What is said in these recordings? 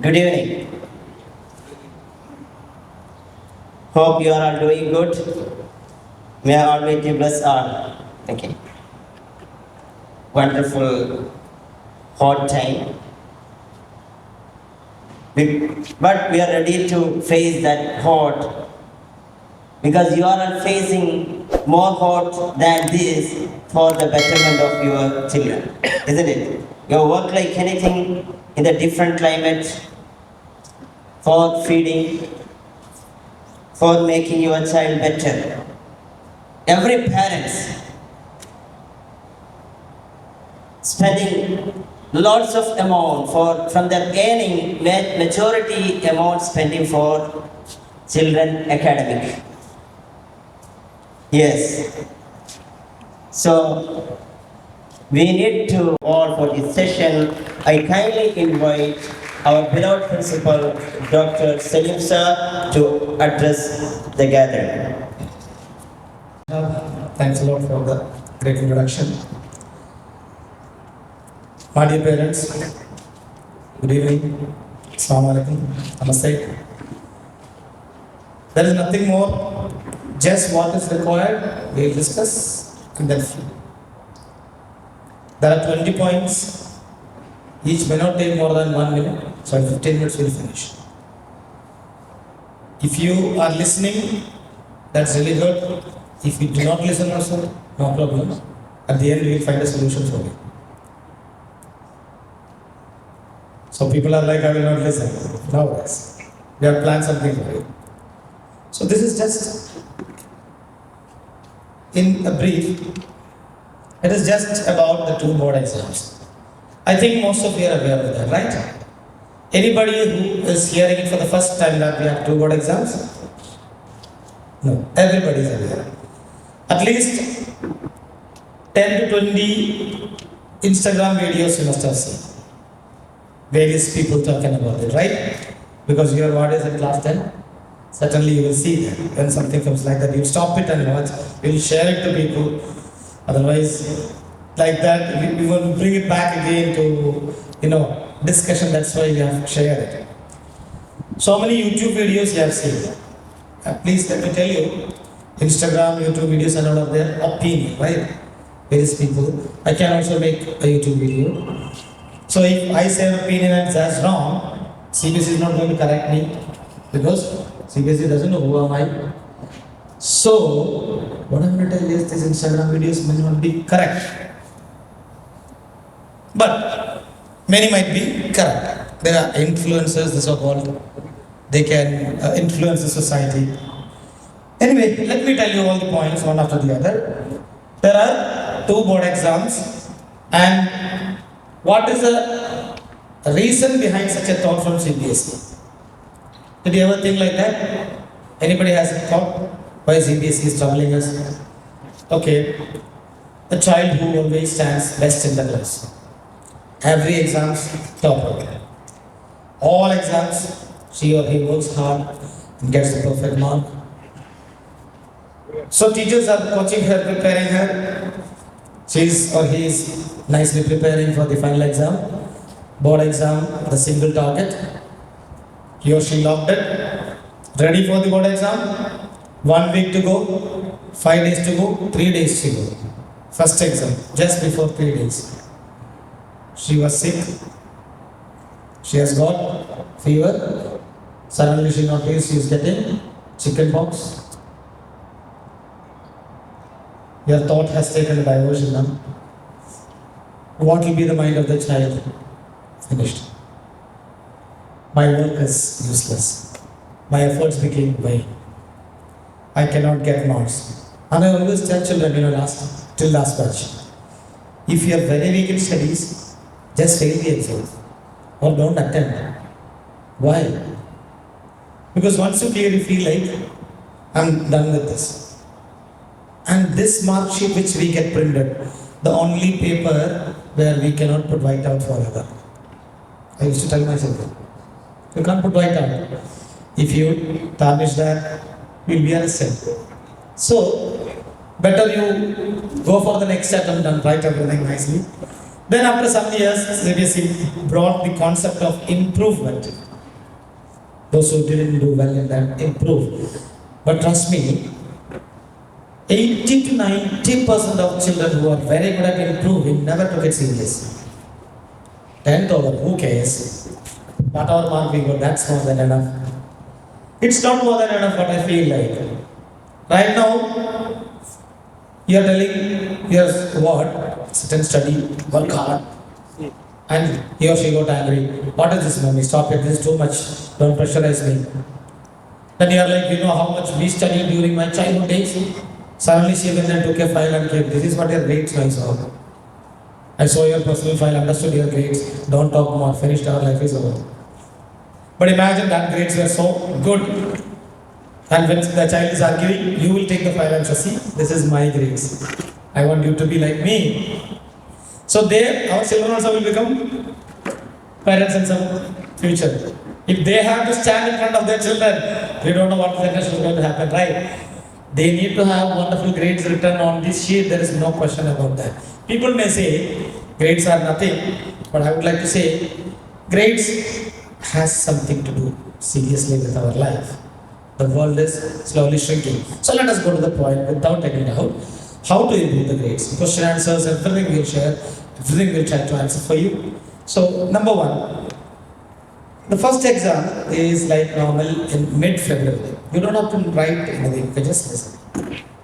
Good evening. Hope you are all doing good. May Almighty bless all. Okay. Wonderful, hot time. But we are ready to face that hot because you are all facing more hot than this for the betterment of your children, isn't it? You work like anything in the different climate for feeding, for making your child better. Every parent spending lots of amount for from their earning, majority amount spending for children academic. Yes. So we need to all for this session. I kindly invite our beloved principal, Dr. Selim sir, to address the gathering. Thanks a lot for the great introduction. My dear parents, good evening. Assalamu alaikum. Namaste. There is nothing more, just what is required, we will discuss and then there are 20 points, each may not take more than 1 minute, so in 15 minutes we will finish. If you are listening, that's really good. If you do not listen also, no problem. At the end we will find a solution for you. So people are like, I will not listen. No worries. We have planned something for you. So this is just in a brief. It is just about the 2 board exams. I think most of you are aware of that, right? Anybody who is hearing it for the first time that we have 2 board exams? No, everybody is aware. At least 10 to 20 Instagram videos you must have seen. Various people talking about it, right? Because your ward is in class 10. Certainly you will see that when something comes like that, you stop it and watch, you will share it to people. Otherwise, like that, we will bring it back again to, discussion. That's why we have shared it. So many YouTube videos you have seen. Please let me tell you, Instagram, YouTube videos are not of their opinion, right? Various people. I can also make a YouTube video. So if I say an opinion and that's wrong, CBSE is not going to correct me because CBSE doesn't know who am I. So what I'm going to tell you is these Instagram videos may not be correct, but many might be correct. There are influencers, the so-called, they can influence the society. Anyway, let me tell you all the points one after the other. There are 2 board exams, and what is the reason behind such a thought from CBSE? Did you ever think like that? Anybody has a thought? Why CBSE is troubling us? Okay, a child who always stands best in the class. Every exam's topper. All exams, she or he works hard and gets the perfect mark. So teachers are coaching her, preparing her. She's or he is nicely preparing for the final exam. Board exam, the single target. He or she locked it. Ready for the board exam. 1 week to go, 5 days to go, 3 days to go. First exam, just before 3 days. She was sick. She has got fever. Suddenly she noticed she is getting chicken pox. Your thought has taken a diversion now. What will be the mind of the child? Finished. My work is useless. My efforts became vain. I cannot get marks. And I always tell children, till last batch, if you are very weak in studies, just fail the exam or don't attempt. Why? Because once you clearly feel like, I'm done with this. And this mark sheet which we get printed, the only paper where we cannot put white out forever. I used to tell myself, you can't put white out. If you tarnish that, you'll be arrested. So, better you go for the next attempt and write everything nicely. Then after some years, CBSE brought the concept of improvement. Those who didn't do well in that improve. But trust me, 80 to 90% of children who are very good at improving never took it serious. 10th over, who cares? Whatever mark we got, that's more than enough. It's not more than enough what I feel like. Right now, you are telling, here's what, sit and study, work hard. And he or she got angry. What is this, mommy? Stop it, this is too much. Don't pressurize me. Then you are like, you know how much we studied during my childhood days? Suddenly she went and took a file and came, this is what your grades I saw. I saw your personal file, understood your grades. Don't talk more, finished, our life is over. But imagine that grades were so good. And when the child is arguing, you will take the file and say, see, this is my grades. I want you to be like me. So there, our children also will become parents in some future. If they have to stand in front of their children, we don't know what generation is going to happen, right? They need to have wonderful grades written on this sheet. There is no question about that. People may say grades are nothing, but I would like to say grades has something to do seriously with our life. The world is slowly shrinking. So let us go to the point without taking it out. How to improve the grades? Question answers, everything we'll share, everything we'll try to answer for you. So number one, the first exam is like normal in mid-February. You don't have to write anything, you can just listen.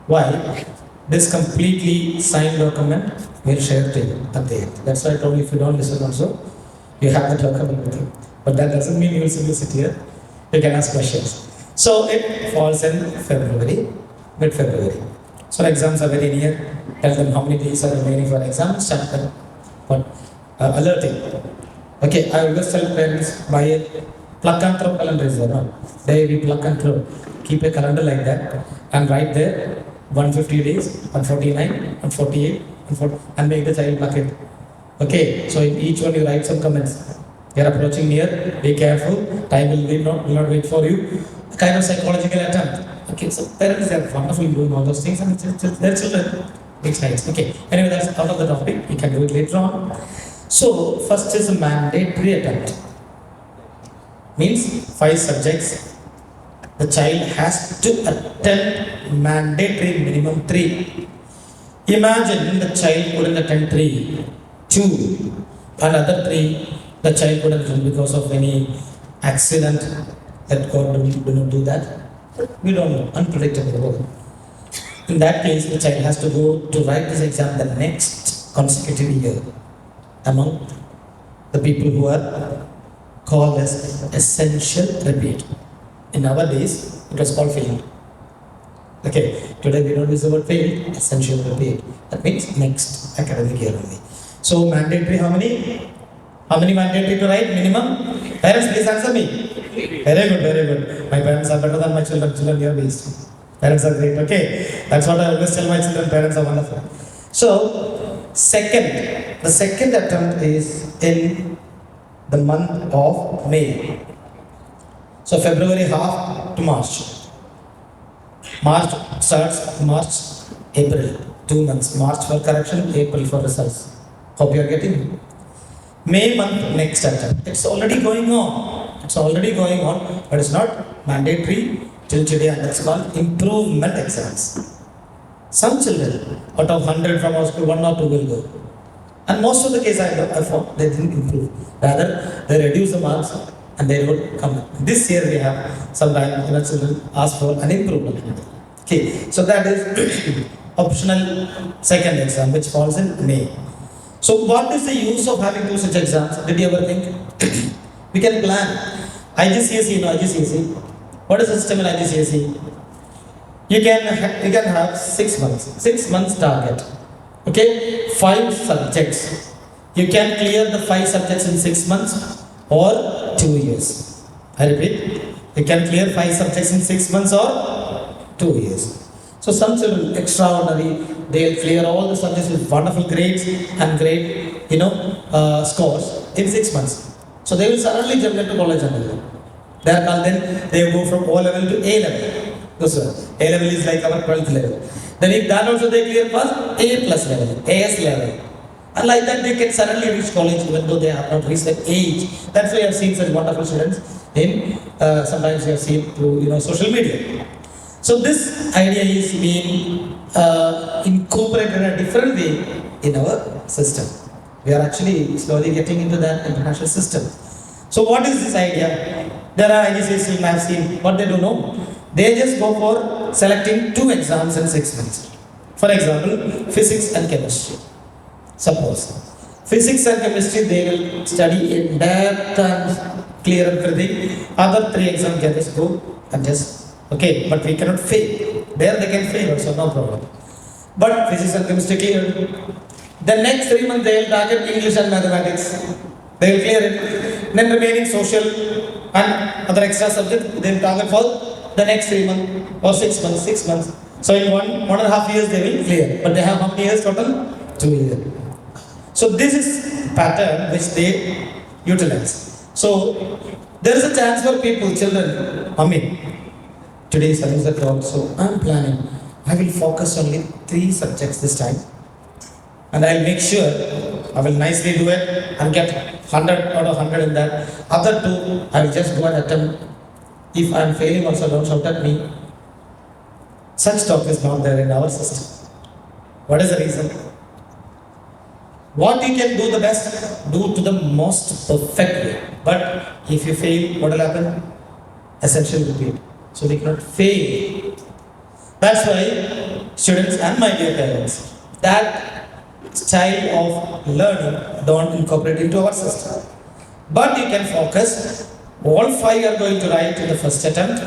Why? This completely signed document we'll share to you at the end. That's why I told you if you don't listen also, you have the document with you. But that doesn't mean you will simply sit here, you can ask questions. So it falls in February, mid-February. So exams are very near. Tell them how many days are remaining for exams, start them for alerting. Okay, I always tell parents, buy a plug and throw calendar is there, no? They we plug and throw. Keep a calendar like that and write there 150 days, 149, 148, and make the child plug it. Okay, so in each one you write some comments. You are approaching near, be careful, time will not wait for you. A kind of psychological attempt. Okay, so parents are wonderful doing all those things and their children. It's nice. Okay, anyway, that's out of the topic. You can do it later on. So, first is a mandatory attempt. Means 5 subjects. The child has to attempt mandatory minimum 3. Imagine the child couldn't attend 3, 2, another 3. The child couldn't attend because of any accident. That God do not do that. We don't know. Unpredictable. In that case, the child has to go to write this exam the next consecutive year among the people who are called as essential repeat. In our days, it was called failed. Okay, today we don't use the word failed, essential repeat. That means next academic year only. So mandatory how many? How many mandatory to write? Minimum? Parents, please answer me. Very good, very good. My parents are better than my children. Children, you are based. Parents are great. Okay, that's what I always tell my children. Parents are wonderful. So, the second attempt is in the month of May. So February half to March. March starts March, April. 2 months. March for correction, April for results. Hope you are getting. May month next attempt. It's already going on. It's already going on, but it's not mandatory till today, and that's called improvement exams. Some children, out of 100 from our school, 1 or 2 will go. And most of the cases I found they didn't improve. Rather, they reduce the marks and they would come. This year we have sometimes children ask for an improvement. Okay, so that is optional second exam which falls in May. So what is the use of having 2 such exams? Did you ever think? We can plan. IGCSE, IGCSE. What is the system in IGCSE? You can have 6 months. 6 months target. Okay, 5 subjects. You can clear the 5 subjects in 6 months or 2 years. I repeat, you can clear 5 subjects in 6 months or 2 years. So some children, extraordinary, they'll clear all the subjects with wonderful grades and great, scores in 6 months. So they will suddenly jump into college and they are called then, they go from O level to A level. A level is like our 12th level. Then if that also they clear first, A plus level, AS level. And like that, they can suddenly reach college even though they have not reached that age. That's why I have seen such wonderful students in, sometimes you have seen through, social media. So this idea is being incorporated in a different way in our system. We are actually slowly getting into that international system. So what is this idea? There are IGCSE, I have seen what they do know. They just go for selecting 2 exams in 6 months. For example, physics and chemistry. Suppose physics and chemistry they will study in depth and clear everything. Other 3 exams they just go and just okay, but we cannot fail. There they can fail also, no problem. But physics and chemistry cleared. The next 3 months they will target English and mathematics. They will clear it. Then remaining social and other extra subjects they will target for the next 3 months or 6 months, 6 months. So in 1.5 years they will clear. But they have how many years total? 2 years. So this is pattern which they utilize. So there is a chance for people, children, today is another job, so I am planning. I will focus only 3 subjects this time. And I will make sure I will nicely do it and get 100 out of 100 in that. Other 2, I will just go and attempt. If I am failing also, don't shout at me. Such talk is not there in our system. What is the reason? What you can do the best, do to the most perfect way. But if you fail, what will happen? Essential repeat. So we cannot fail. That's why students and my dear parents, that style of learning don't incorporate into our system. But you can focus, all 5 are going to write in the first attempt.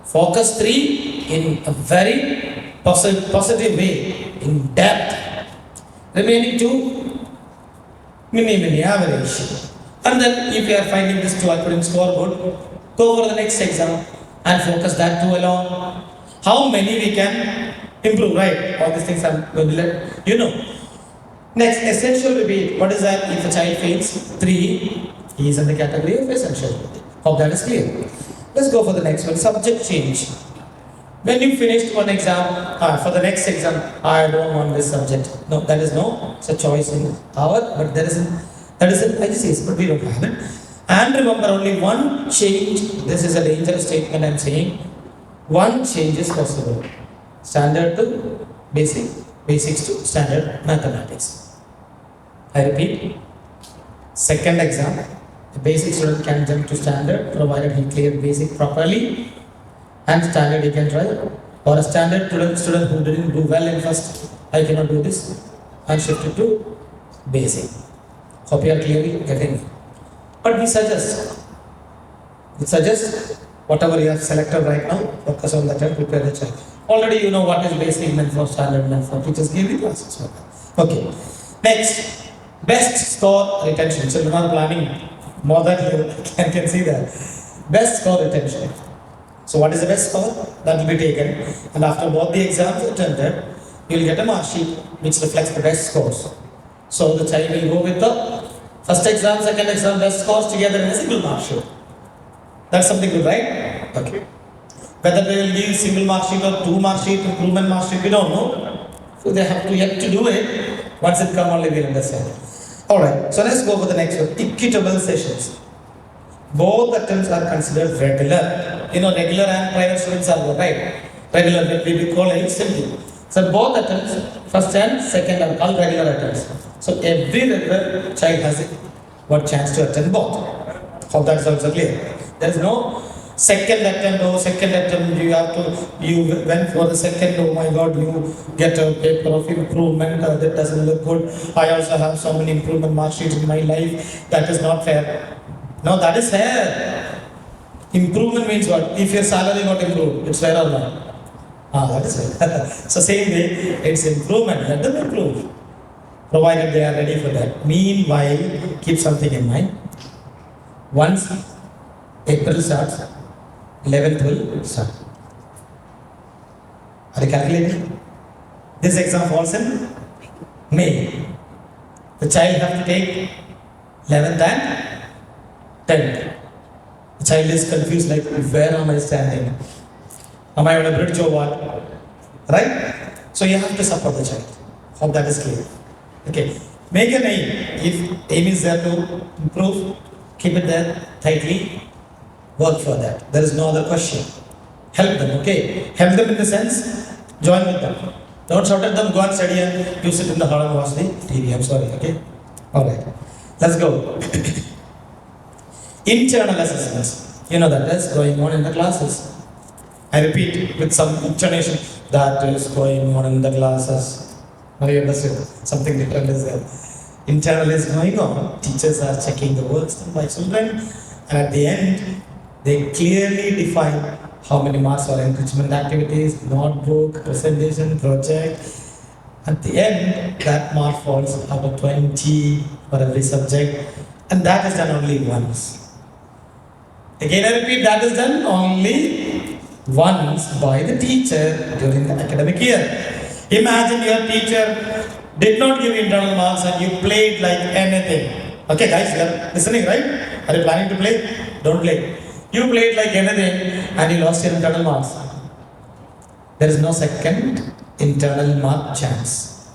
Focus 3 in a very positive way, in depth. Remaining 2, mini average. And then if you are finding this 2 I couldn't score good, go for the next exam and focus that 2 alone. How many we can improve, right? All these things I'm going to let you know. Next, essential repeat. What is that? If a child fails 3, he is in the category of essential repeat. Hope that is clear. Let's go for the next one. Subject change. When you finished one exam, for the next exam, I don't want this subject. No, that is no. It's a choice in our, but there isn't. That is an IGCSE, but we don't have it. And remember, only one change. This is a dangerous statement I'm saying. One change is possible. Standard to basic, basics to standard mathematics. I repeat. Second exam, the basic student can jump to standard provided he cleared basic properly. And standard he can try, or a standard student who didn't do well in first, I cannot do this, and shift it to basic. Hope you are clearly getting it. But we suggest whatever you have selected right now, focus on that and prepare the child. Already you know what is basic meant for, standard meant for, teachers give the classes. Okay. Next, best score retention. Children are planning more than you can see that. Best score retention. So what is the best score? That will be taken, and after both the exams attended, you will get a mark sheet which reflects the best scores. So the child will go with the first exam, second exam, best scores together in a single mark sheet. That's something good, right? Okay. Whether they will give single mark sheet or 2 mark sheet, improvement mark sheet, we don't know. So they have to yet to do it. Once it comes, only we will understand. Alright, so let's go for the next one. Equitable sessions. Both attempts are considered regular. Regular and private students are good, right? Regular, we call it simply. So both attempts, first and second are called regular attempts. So every regular child has a chance to attend both. Hope that is also clear. There is no second attempt, you went for the second, oh my god, you get a paper of improvement, that doesn't look good. I also have so many improvement mark sheets in my life, that is not fair. No, that is fair. Improvement means what? If your salary got improved, it's fair or not? That is fair. So same way, it's improvement, let them improve. Provided they are ready for that. Meanwhile, keep something in mind. Once April starts, 11th will start. Are you calculating? This exam falls in May. The child have to take 11th and 10th. The child is confused like, where am I standing? Am I on a bridge or what? Right? So you have to support the child. Hope that is clear. Okay. Make an aim. If aim is there to improve, keep it there tightly. Work for that. There is no other question. Help them, okay? Help them in the sense, join with them. Don't shout at them, go and study and you sit in the hall and watch the TV. I'm sorry, okay? Alright. Let's go. Internal assessments. You know that is going on in the classes. I repeat with some intonation, that is going on in the classes. Now you understand, something different is there. Internal is going on, teachers are checking the works done by children, and at the end, they clearly define how many marks for enrichment activities, notebook, presentation, project. At the end, that mark falls out of 20 for every subject, and that is done only once. Again, I repeat, that is done only once by the teacher during the academic year. Imagine your teacher did not give internal marks and you played like anything. Okay, guys, you are listening, right? Are you planning to play? Don't play. You played like anything and you lost your internal marks. There is no second internal mark chance.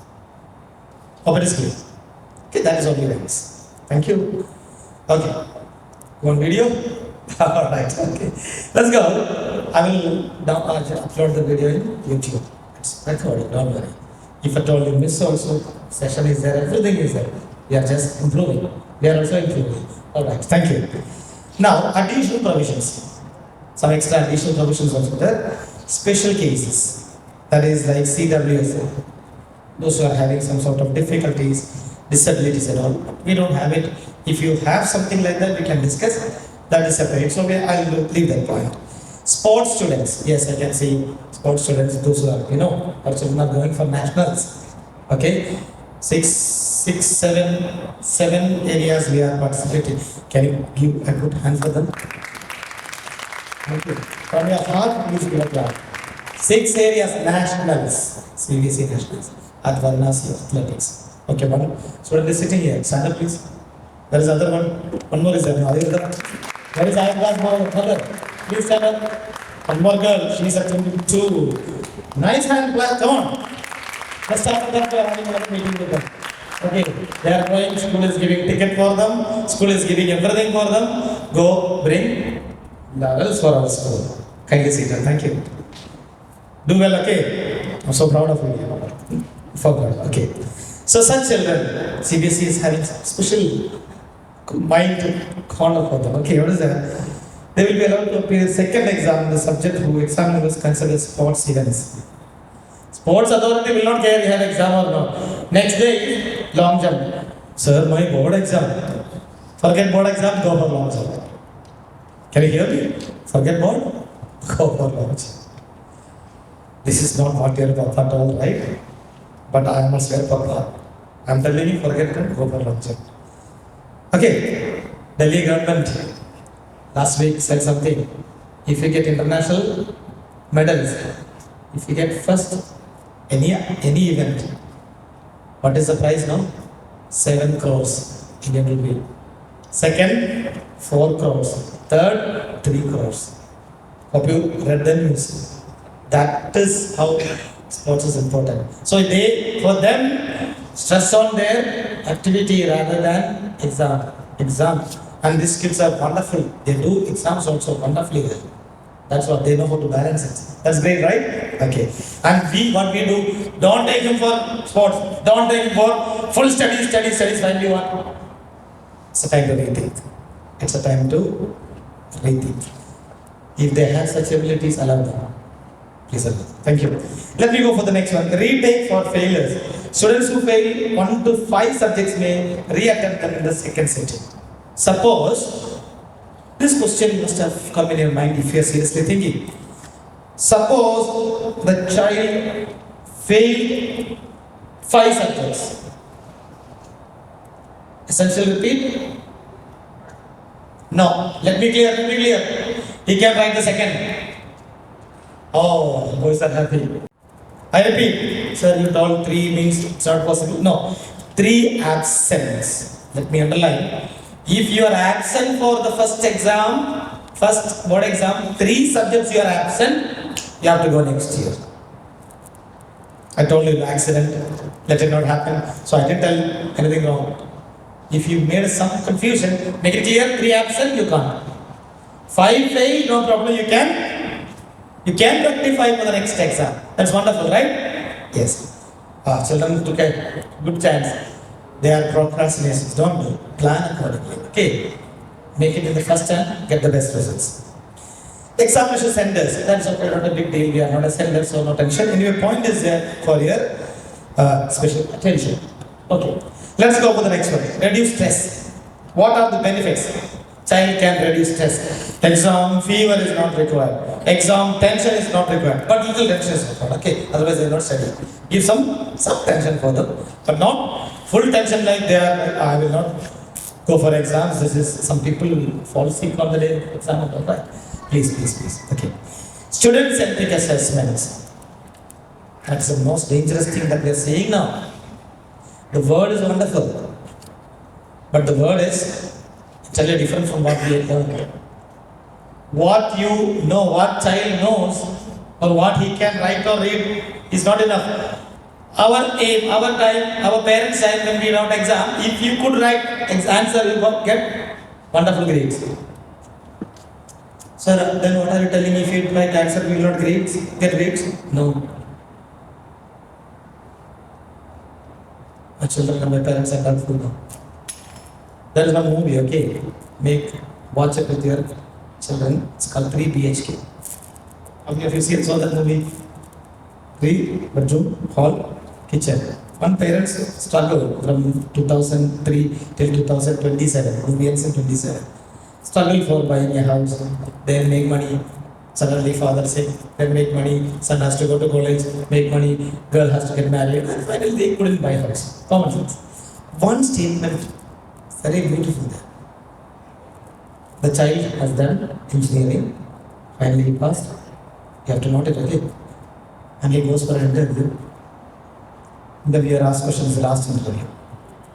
Hope it is clear. Okay, that is only once. Thank you. Okay. One video? Alright, okay. Let's go. I will upload the video in YouTube. It's recorded, don't worry. If at all you miss also, session is there, everything is there. We are just improving. We are also improving. Alright, thank you. Now, additional provisions. Some extra additional provisions also there. Special cases. That is like CWS. Those who are having some sort of difficulties, disabilities and all. We don't have it. If you have something like that, we can discuss. That is separate. So I will leave that point. Sports students. Yes, I can see sports students, those who are, our children are going for nationals. Okay? Seven areas we are participating. Can you give a good hand for them? Thank you. From your heart, please give a clap. 6 areas, nationals. CBC nationals. At Varanasi athletics. Okay, one student is sitting here. Stand up, please. There is other one. One more is there. Where is Ayaka's mother? Please stand up. One more girl. She is attending 2. Nice hand clap. Come on. Let's start with that. We are having another meeting with them. Okay. They are going. School is giving ticket for them. School is giving everything for them. Go bring laurels for our school. Kindly sit down. Thank you. Do well. Okay. I'm so proud of you. For God. Okay. So such children, CBSE is having special mind corner for them. Okay, what is that? They will be allowed to appear second exam, the subject who examiner was considered sports events. Sports authority will not care you have exam or not. Next day, long jump. Sir, my board exam. Forget board exam, go for long jump. Can you hear me? Forget board, go for long jump. This is not what you are at all, right? But I am a swear papa. I am telling you, forget it, go for long jump. Okay, Delhi government last week said something. If you get international medals, if you get first any event, what is the prize now? 7 crores Indian rupee. Second, 4 crores. Third, 3 crores. Hope you read the news. That is how sports is important. So for them, stress on their activity rather than exam. And these kids are wonderful. They do exams also wonderfully well. That's what they know how to balance it. That's great, right? Okay. And what we do, don't take him for sports. Don't take him for full studies, when you want. It's a time to rethink. It's a time to rethink. If they have such abilities, allow them. Please allow them. Thank you. Let me go for the next one. Retake for failures. Students who fail 1 to 5 subjects may reattempt them in the second sitting. Suppose, this question must have come in your mind if you are seriously thinking. Suppose the child failed 5 subjects. Essential repeat? No. Let me clear. He can write the second. Oh, boys are happy. I repeat, sir, you told 3 means it's not possible. No, 3 absence. Let me underline. If you are absent for the first board exam, 3 subjects you are absent, you have to go next year. I told you accident, let it not happen. So I didn't tell anything wrong. If you made some confusion, make it clear, 3 absent, you can't. 5 fail, no problem, you can rectify for the next exam. That's wonderful, right? Yes. Children took a good chance. They are procrastinations, don't do. Plan accordingly. Okay. Make it in the first time, get the best results. Examination centers, that's okay, not a big deal. We are not a center, so no tension. Anyway, point is there for your special attention. Okay. Let's go for the next one. Reduce stress. What are the benefits? Child can reduce stress. Exam fever is not required. Exam tension is not required. But little tension is required. Okay. Otherwise they will not study. Give some tension for them. But not full tension like they are. I will not go for exams. This is some people will fall sick on the day of exam. Right? Please. Okay. Student-centric assessments. That's the most dangerous thing that we are saying now. The word is wonderful, but the word is totally different from what we have learned. What you know, what child knows, or what he can write or read is not enough. Our aim, our time, our parents' time when we wrote exam, if you could write answer, you will get wonderful grades. Sir, then what are you telling? If you write answer, you will not get grades? No. My children and my parents are helpful now. There is one movie, okay? Watch it with your children. It's called 3 BHK. How many of you saw that movie? 3 bedroom, hall, kitchen. One parents struggle from 2003 till 2027. Movie ends in 27. Struggle for buying a house. They make money. Suddenly father sick, then make money, son has to go to college, make money, girl has to get married, and finally they couldn't buy a house. Common sense. One statement, very beautiful there. The child has done engineering, finally he passed. You have to note it again. And he goes for an interview. Interviewer asks questions, the last interview.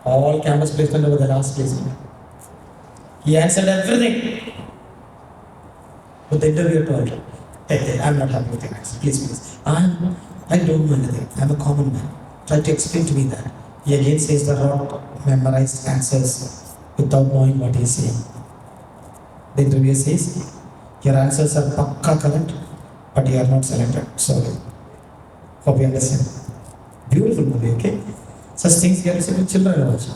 All campus placement over the last placement. He answered everything. But the interviewer told him, hey, I'm not happy with your answer. Please. I don't know anything. I'm a common man. Try to explain to me that. He again says the wrong memorized answers without knowing what he's saying. The interviewer says, your answers are pakka correct, but you are not selected. Sorry. Hope you understand. Beautiful movie, okay? Such things you have to say with children also.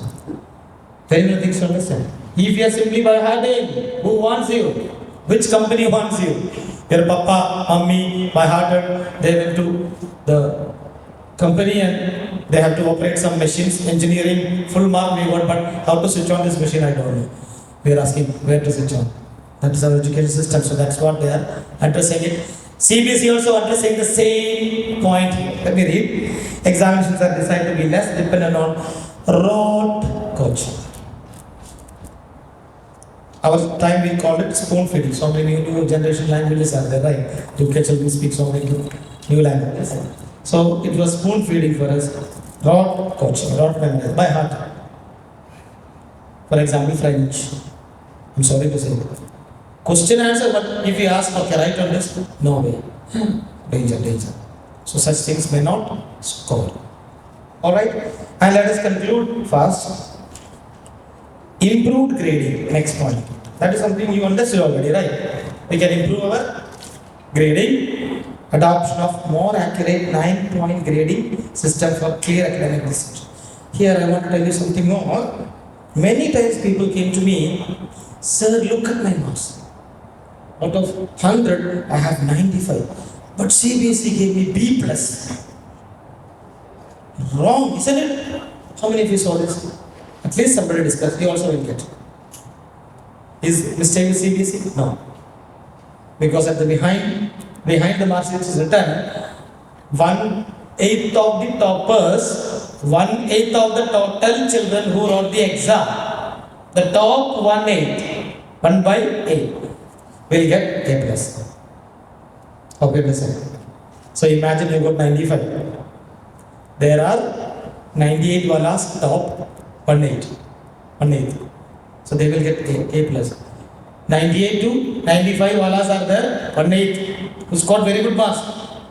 Very many things to understand. If you are simply by hearting, who wants you? Which company wants you? Your papa, mummy, by hearted, they went to the company and they have to operate some machines, engineering, full mark we got, but how to switch on this machine, I don't know. We are asking where to switch on. That is our education system, so that's what they are addressing it. CBSE also addressing the same point. Let me read. Examinations are designed to be less dependent on rote coaching. Our time we called it spoon feeding. So many new generation languages are there, right? You catch we speak so many new languages. So it was spoon feeding for us. Rote coaching, rote memory, by heart. For example, French. I'm sorry to say. Question answer, but if you ask, okay, write on this, no way. Danger. So such things may not score. Alright? And let us conclude fast. Improved grading, next point. That is something you understood already, right? We can improve our grading, adoption of more accurate 9-point grading system for clear academic research. Here I want to tell you something more. Many times people came to me, sir, look at my marks. Out of 100, I have 95. But CBSE gave me B+. Wrong, isn't it? How many of you saw this? At least somebody discussed, you also will get. Is mistake with CBSE? No. Because at the behind the mark sheet is written 1/8 of the toppers, 1/8 of the total children who wrote the exam. The top 1/8, 1/8 will get A+. Hope you understand. So imagine you got 95. There are 98 walas top 1/8. So they will get A+. 98 to 95 walas are there, 1/8 who scored very good marks.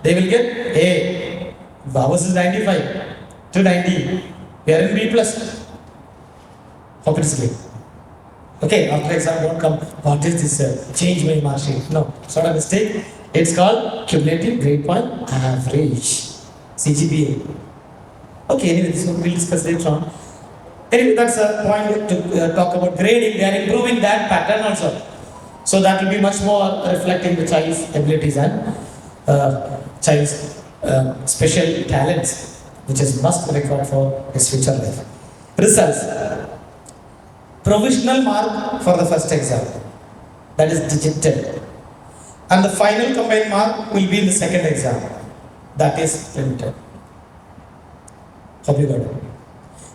They will get A. Ours is 95 to 90. We are in B plus. Hope it is clear. Okay, after exam don't come, what is this change my mark sheet? No, it's not a mistake. It's called cumulative grade point average, CGPA. Okay, anyway, this one we'll discuss later on. Anyway, that's a point to talk about grading. They are improving that pattern also. So that will be much more reflecting the child's abilities and child's special talents, which is must required for his future life. Results. Provisional mark for the first exam, that is digital, and the final combined mark will be in the second exam, that is printed. Hope you got it.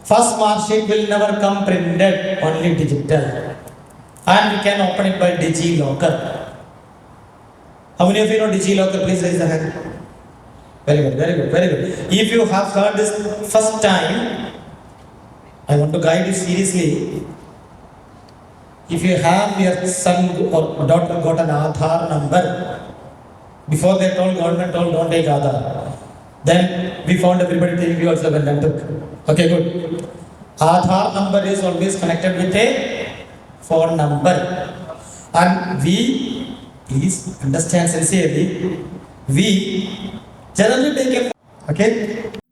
First mark sheet will never come printed, only digital, and we can open it by DigiLocker. How many of you know DigiLocker? Please raise the hand. Very good, very good, very good. If you have heard this first time, I want to guide you seriously. If you have your son or daughter got an Aadhaar number, before they told government told don't take Aadhaar, then we found everybody taking you also went and took. Okay, good. Aadhaar number is always connected with a phone number, and we, please understand sincerely, we generally take a, okay.